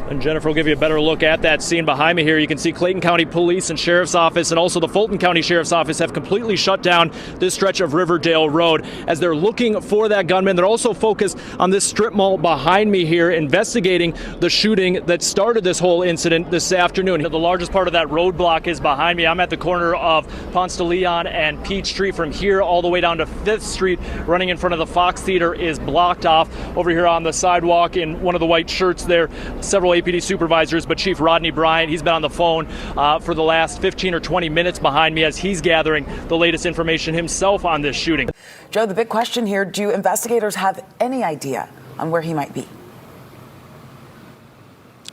And Jennifer will give you a better look at that scene behind me here. You can see Clayton County Police and Sheriff's Office and also the Fulton County Sheriff's Office have completely shut down this stretch of Riverdale Road as they're looking for that gunman. They're also focused on this strip mall behind me here, investigating the shooting that started this whole incident this afternoon. The largest part of that roadblock is behind me. I'm at the corner of Ponce de Leon and Peachtree. From here all the way down to 5th Street, running in front of the Fox Theater, is blocked off. Over here on the sidewalk in one of the white shirts there, several APD supervisors, but Chief Rodney Bryant, he's been on the phone for the last 15 or 20 minutes behind me as he's gathering the latest information himself on this shooting. Joe, the big question here, do investigators have any idea on where he might be?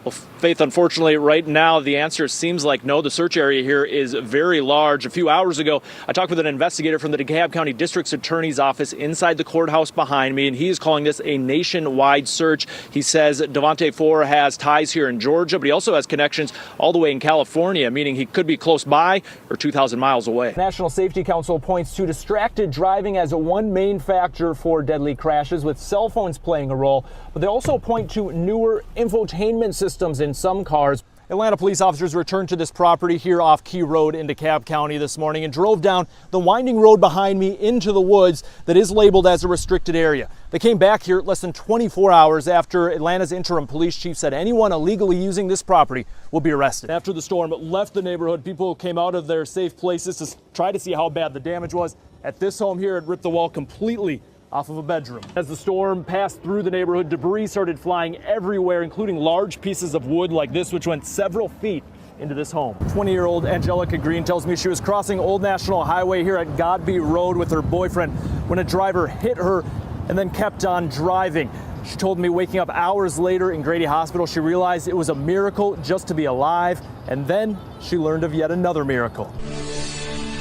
Well, Faith, unfortunately, right now, the answer seems like no. The search area here is very large. A few hours ago, I talked with an investigator from the DeKalb County District's Attorney's Office inside the courthouse behind me, and he is calling this a nationwide search. He says Devontae Four has ties here in Georgia, but he also has connections all the way in California, meaning he could be close by or 2,000 miles away. National Safety Council points to distracted driving as one main factor for deadly crashes, with cell phones playing a role, but they also point to newer infotainment systems in some cars. Atlanta police officers returned to this property here off Key Road in DeKalb County this morning and drove down the winding road behind me into the woods that is labeled as a restricted area. They came back here less than 24 hours after Atlanta's interim police chief said anyone illegally using this property will be arrested. After the storm left the neighborhood, people came out of their safe places to try to see how bad the damage was. At this home here, it ripped the wall completely off of a bedroom. As the storm passed through the neighborhood, debris started flying everywhere, including large pieces of wood like this, which went several feet into this home. 20-year-old Angelica Green tells me she was crossing Old National Highway here at Godby Road with her boyfriend when a driver hit her and then kept on driving. She told me waking up hours later in Grady Hospital, she realized it was a miracle just to be alive, and then she learned of yet another miracle.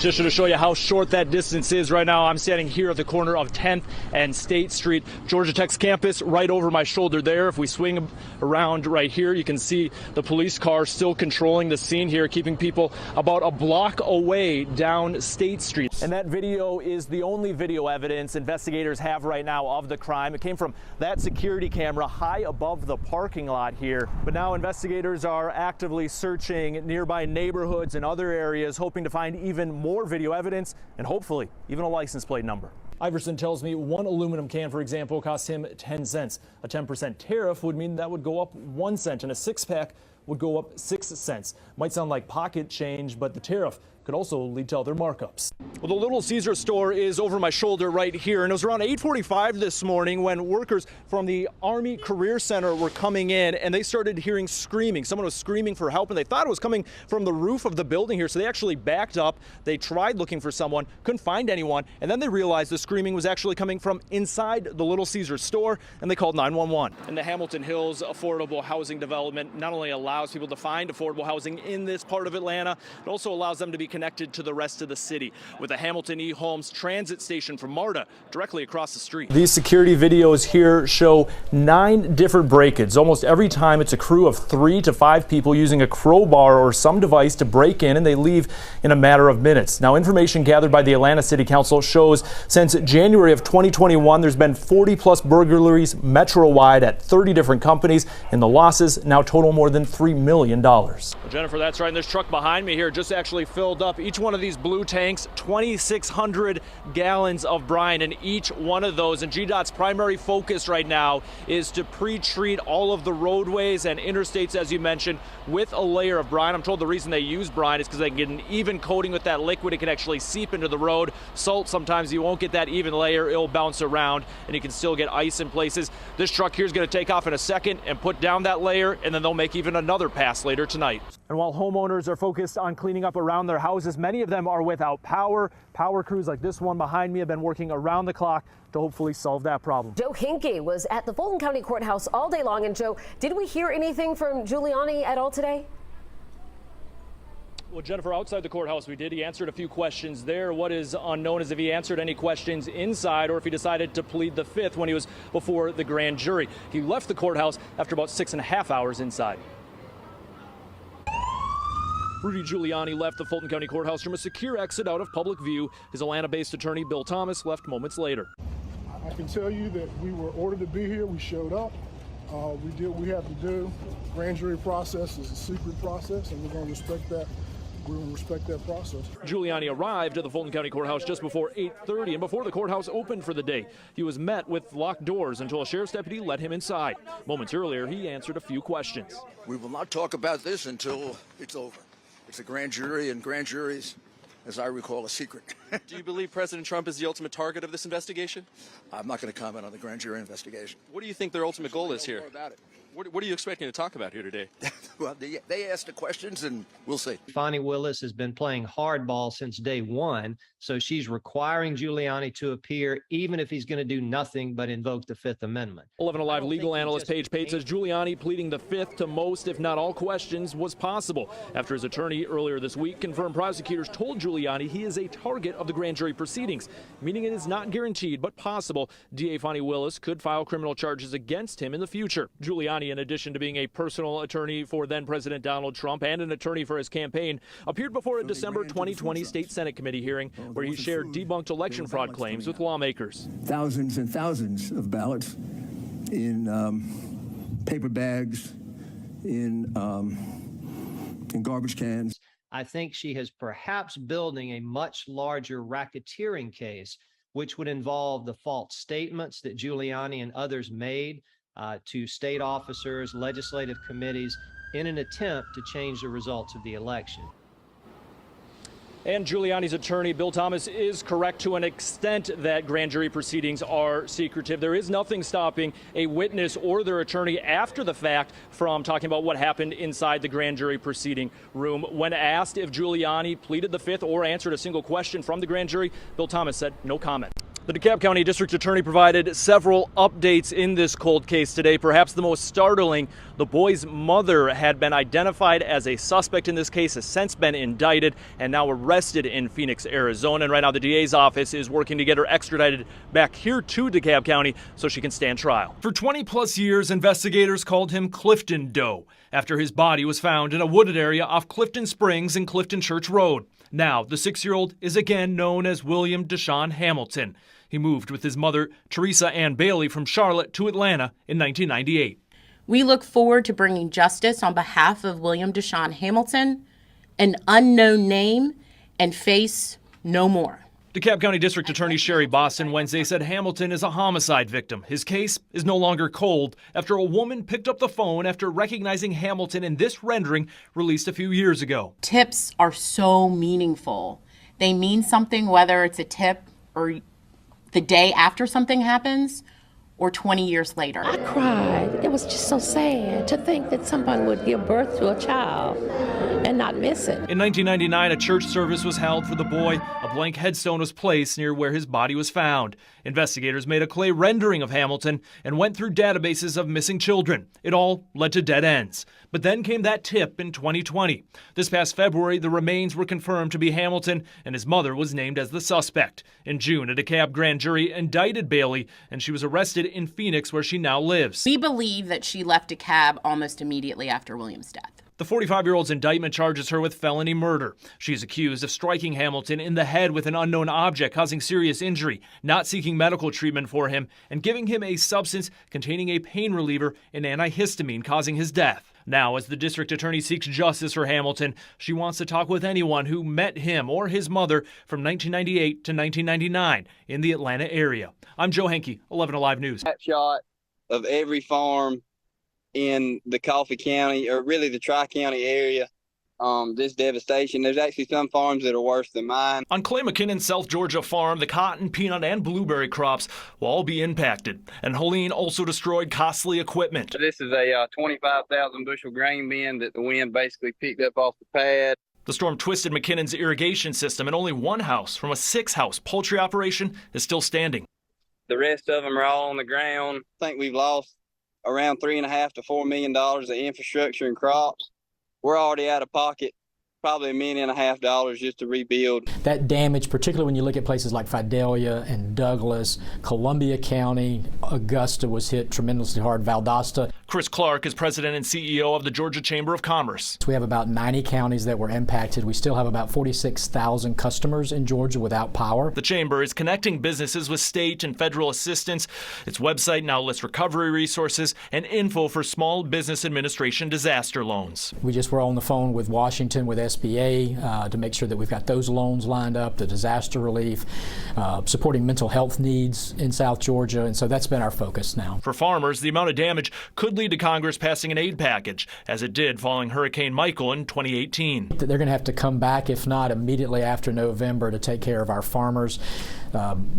Just to show you how short that distance is right now, I'm standing here at the corner of 10th and State Street. Georgia Tech's campus right over my shoulder there. If we swing around right here, you can see the police car still controlling the scene here, keeping people about a block away down State Street. And that video is the only video evidence investigators have right now of the crime. It came from that security camera high above the parking lot here. But now investigators are actively searching nearby neighborhoods and other areas, hoping to find even more video evidence and hopefully even a license plate number. Iverson tells me one aluminum can, for example, cost him 10 cents. A 10% tariff would mean that would go up 1 cent, and a six-pack would go up 6 cents. Might sound like pocket change, but the tariff could also lead to other markups. Well, the Little Caesar store is over my shoulder right here, and it was around 8:45 this morning when workers from the Army Career Center were coming in, and they started hearing screaming. Someone was screaming for help, and they thought it was coming from the roof of the building here, so they actually backed up. They tried looking for someone, couldn't find anyone, and then they realized the screaming was actually coming from inside the Little Caesar store, and they called 911. And the Hamilton Hills Affordable Housing Development not only allows people to find affordable housing in this part of Atlanta, it also allows them to be connected to the rest of the city with a Hamilton E-Homes transit station from MARTA directly across the street. These security videos here show 9 different break-ins. Almost every time it's a crew of 3 to 5 people using a crowbar or some device to break in, and they leave in a matter of minutes. Now, information gathered by the Atlanta City Council shows since January of 2021, there's been 40 plus burglaries metro-wide at 30 different companies, and the losses now total more than $3 million. Well, Jennifer, that's right. And this truck behind me here just actually filled up. Each one of these blue tanks, 2,600 gallons of brine in each one of those. And GDOT's primary focus right now is to pre-treat all of the roadways and interstates, as you mentioned, with a layer of brine. I'm told the reason they use brine is because they can get an even coating with that liquid. It can actually seep into the road. Salt, sometimes you won't get that even layer. It'll bounce around, and you can still get ice in places. This truck here is going to take off in a second and put down that layer, and then they'll make even another pass later tonight. And while homeowners are focused on cleaning up around their houses, many of them are without power. Power crews like this one behind me have been working around the clock to hopefully solve that problem. Joe Henke was at the Fulton County Courthouse all day long. And Joe, did we hear anything from Giuliani at all today? Well, Jennifer, outside the courthouse we did. He answered a few questions there. What is unknown is if he answered any questions inside or if he decided to plead the fifth when he was before the grand jury. He left the courthouse after about 6.5 hours inside. Rudy Giuliani left the Fulton County Courthouse from a secure exit out of public view. His Atlanta-based attorney, Bill Thomas, left moments later. I can tell you that we were ordered to be here. We showed up. We did what we have to do. Grand jury process is a secret process, and we're going to respect that. We're going to respect that process. Giuliani arrived at the Fulton County Courthouse just before 8:30 and before the courthouse opened for the day. He was met with locked doors until a sheriff's deputy let him inside. Moments earlier, he answered a few questions. We will not talk about this until it's over. It's a grand jury, and grand juries, as I recall, a secret. Do you believe President Trump is the ultimate target of this investigation? I'm not going to comment on the grand jury investigation. What do you think their ultimate goal is here? More about it. What are you expecting to talk about here today? Well, they asked the questions, and we'll see. Fani Willis has been playing hardball since day one, so she's requiring Giuliani to appear even if he's going to do nothing but invoke the Fifth Amendment. 11 Alive legal analyst Paige Pate says Giuliani pleading the Fifth to most, if not all, questions was possible after his attorney earlier this week confirmed prosecutors told Giuliani he is a target of the grand jury proceedings, meaning it is not guaranteed but possible DA Fani Willis could file criminal charges against him in the future. Giuliani, in addition to being a personal attorney for then-President Donald Trump and an attorney for his campaign, appered before a December 2020 State Senate committee hearing where he shared debunked election fraud claims with lawmakers. Thousands and thousands of ballots in paper bags, in garbage cans. I think she is perhaps building a much larger racketeering case, which would involve the false statements that Giuliani and others made to state officers, legislative committees, in an attempt to change the results of the election. And Giuliani's attorney, Bill Thomas, is correct to an extent that grand jury proceedings are secretive. There is nothing stopping a witness or their attorney after the fact from talking about what happened inside the grand jury proceeding room. When asked if Giuliani pleaded the Fifth or answered a single question from the grand jury, Bill Thomas said no comment. The DeKalb County District Attorney provided several updates in this cold case today. Perhaps the most startling, the boy's mother had been identified as a suspect in this case, has since been indicted and now arrested in Phoenix, Arizona. And right now the DA's office is working to get her extradited back here to DeKalb County so she can stand trial. For 20 plus years, investigators called him Clifton Doe after his body was found in a wooded area off Clifton Springs and Clifton Church Road. Now, the 6-year-old is again known as William Deshaun Hamilton. He moved with his mother, Teresa Ann Bailey, from Charlotte to Atlanta in 1998. We look forward to bringing justice on behalf of William Deshaun Hamilton, an unknown name and face no more. DeKalb County District Attorney Sherry Boston Wednesday said Hamilton is a homicide victim. His case is no longer cold after a woman picked up the phone after recognizing Hamilton in this rendering released a few years ago. Tips are so meaningful. They mean something whether it's a tip or the day after something happens or 20 years later. I cried. It was just so sad to think that somebody would give birth to a child and not miss it. In 1999, a church service was held for the boy. A blank headstone was placed near where his body was found. Investigators made a clay rendering of Hamilton and went through databases of missing children. It all led to dead ends. But then came that tip in 2020. This past February, the remains were confirmed to be Hamilton, and his mother was named as the suspect. In June, a DeKalb grand jury indicted Bailey, and she was arrested in Phoenix, where she now lives. We believe that she left DeKalb almost immediately after William's death. The 45-year-old's indictment charges her with felony murder. She is accused of striking Hamilton in the head with an unknown object, causing serious injury, not seeking medical treatment for him, and giving him a substance containing a pain reliever and antihistamine, causing his death. Now, as the district attorney seeks justice for Hamilton, she wants to talk with anyone who met him or his mother from 1998 to 1999 in the Atlanta area. I'm Joe Henke, 11 Alive News. Snapshot of every farm in the Coffee County, or really the Tri-County area. This devastation. There's actually some farms that are worse than mine. On Clay McKinnon's South Georgia farm, the cotton, peanut, and blueberry crops will all be impacted. And Helene also destroyed costly equipment. This is a 25,000 bushel grain bin that the wind basically picked up off the pad. The storm twisted McKinnon's irrigation system, and only one house from a 6-house poultry operation is still standing. The rest of them are all on the ground. I think we've lost around $3.5 to $4 million of infrastructure and crops. We're already out of pocket probably $1.5 million just to rebuild. That damage, particularly when you look at places like Fidelia and Douglas, Columbia County, Augusta was hit tremendously hard, Valdosta. Chris Clark is president and CEO of the Georgia Chamber of Commerce. We have about 90 counties that were impacted. We still have about 46,000 customers in Georgia without power. The Chamber is connecting businesses with state and federal assistance. Its website now lists recovery resources and info for Small Business Administration disaster loans. We just were on the phone with Washington, with SBA, to make sure that we've got those loans lined up, the disaster relief, supporting mental health needs in South Georgia, and so that's been our focus now. For farmers, the amount of damage could lead to Congress passing an aid package, as it did following Hurricane Michael in 2018. They're going to have to come back, if not immediately after November, to take care of our farmers.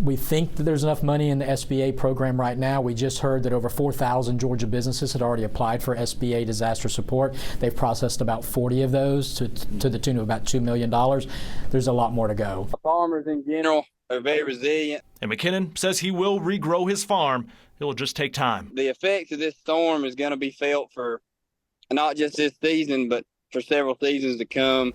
We think that there's enough money in the SBA program right now. We just heard that over 4,000 Georgia businesses had already applied for SBA disaster support. They've processed about 40 of those to the tune of about $2 million. There's a lot more to go. Farmers in general are very resilient. And McKinnon says he will regrow his farm. It'll just take time. The effects of this storm is going to be felt for not just this season, but for several seasons to come.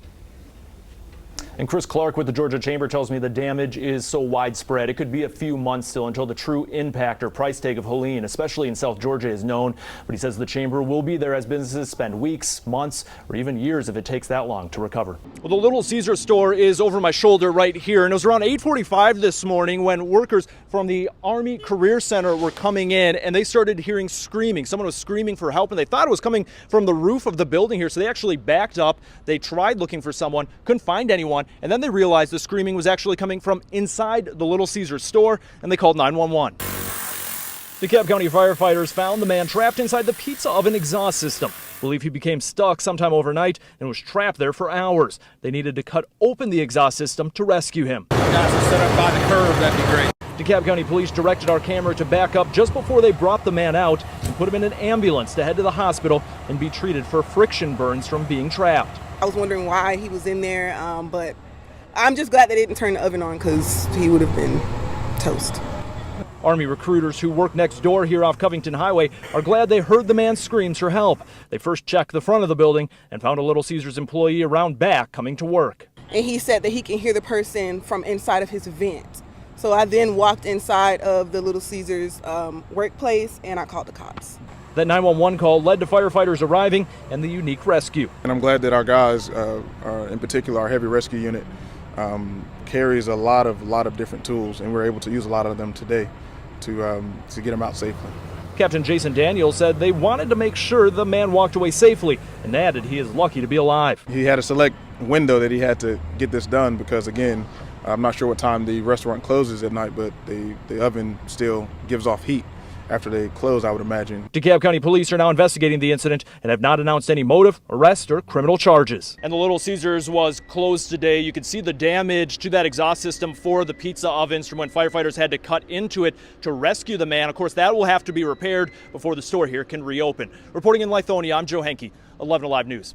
And Chris Clark with the Georgia Chamber tells me the damage is so widespread, it could be a few months still until the true impact or price tag of Helene, especially in South Georgia, is known. But he says the Chamber will be there as businesses spend weeks, months, or even years if it takes that long to recover. Well, the Little Caesar store is over my shoulder right here, and it was around 8:45 this morning when workers from the Army Career Center were coming in, and they started hearing screaming. Someone was screaming for help, and they thought it was coming from the roof of the building here, so they actually backed up. They tried looking for someone, couldn't find anyone, and then they realized the screaming was actually coming from inside the Little Caesar store, and they called 911. DeKalb County firefighters found the man trapped inside the pizza oven exhaust system. Believe he became stuck sometime overnight and was trapped there for hours. They needed to cut open the exhaust system to rescue him. Guys are set up by the curb, that'd be great. DeKalb County Police directed our camera to back up just before they brought the man out and put him in an ambulance to head to the hospital and be treated for friction burns from being trapped. I was wondering why he was in there, but I'm just glad they didn't turn the oven on because he would have been toast. Army recruiters who work next door here off Covington Highway are glad they heard the man's screams for help. They first checked the front of the building and found a Little Caesars employee around back coming to work. And he said that he can hear the person from inside of his vent. So I then walked inside of the Little Caesars workplace and I called the cops. That 911 call led to firefighters arriving and the unique rescue. And I'm glad that our guys, in particular our heavy rescue unit, carries a lot of different tools, and we're able to use a lot of them today to get him out safely. Captain Jason Daniels said they wanted to make sure the man walked away safely and added he is lucky to be alive. He had a select window that he had to get this done because, again, I'm not sure what time the restaurant closes at night, but the oven still gives off heat after they close, I would imagine. DeKalb County Police are now investigating the incident and have not announced any motive, arrest, or criminal charges. And the Little Caesars was closed today. You can see the damage to that exhaust system for the pizza ovens from when firefighters had to cut into it to rescue the man. Of course, that will have to be repaired before the store here can reopen. Reporting in Lithonia, I'm Joe Henke, 11 Alive News.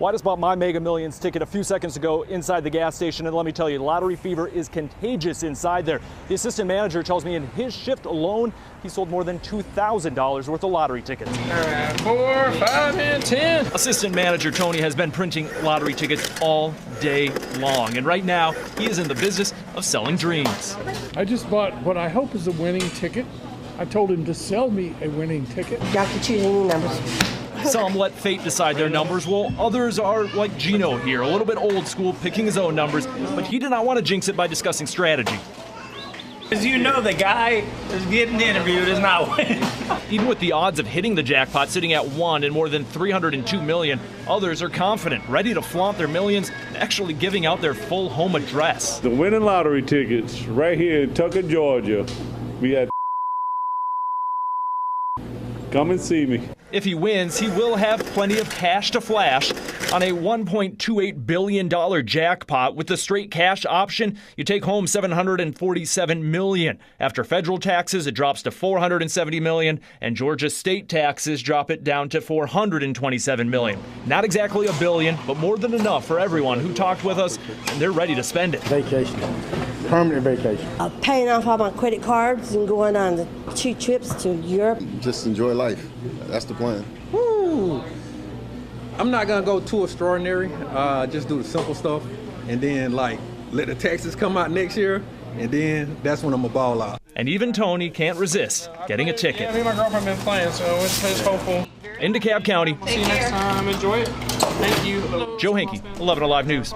Well, I just bought my Mega Millions ticket a few seconds ago inside the gas station, and let me tell you, lottery fever is contagious inside there. The assistant manager tells me in his shift alone, he sold more than $2,000 worth of lottery tickets. 4, 5, and 10. Assistant manager Tony has been printing lottery tickets all day long, and right now he is in the business of selling dreams. I just bought what I hope is a winning ticket. I told him to sell me a winning ticket. Y'all can choose any numbers. Some let fate decide their numbers, while others are like Gino here, a little bit old school, picking his own numbers, but he did not want to jinx it by discussing strategy. As you know, the guy who's getting interviewed is not winning. Even with the odds of hitting the jackpot sitting at 1 and more than $302 million, others are confident, ready to flaunt their millions, and actually giving out their full home address. The winning lottery tickets right here in Tucker, Georgia. We had come and see me. If he wins, he will have plenty of cash to flash. On a $1.28 billion jackpot with the straight cash option, you take home $747 million. After federal taxes, it drops to $470 million, and Georgia state taxes drop it down to $427 million. Not exactly $1 billion, but more than enough for everyone who talked with us, and they're ready to spend it. Vacation. Permanent vacation. Paying off all my credit cards and going on the 2 trips to Europe. Just enjoy life. That's the plan. Woo! I'm not gonna go too extraordinary. Just do the simple stuff, and then like let the taxes come out next year, and then that's when I'm gonna ball out. And even Tony can't resist getting a ticket. Yeah, me and my girlfriend been playing, so it's hopeful. In DeKalb County, See you next time. Enjoy it. Thank you. Joe Henke, 11 Alive News.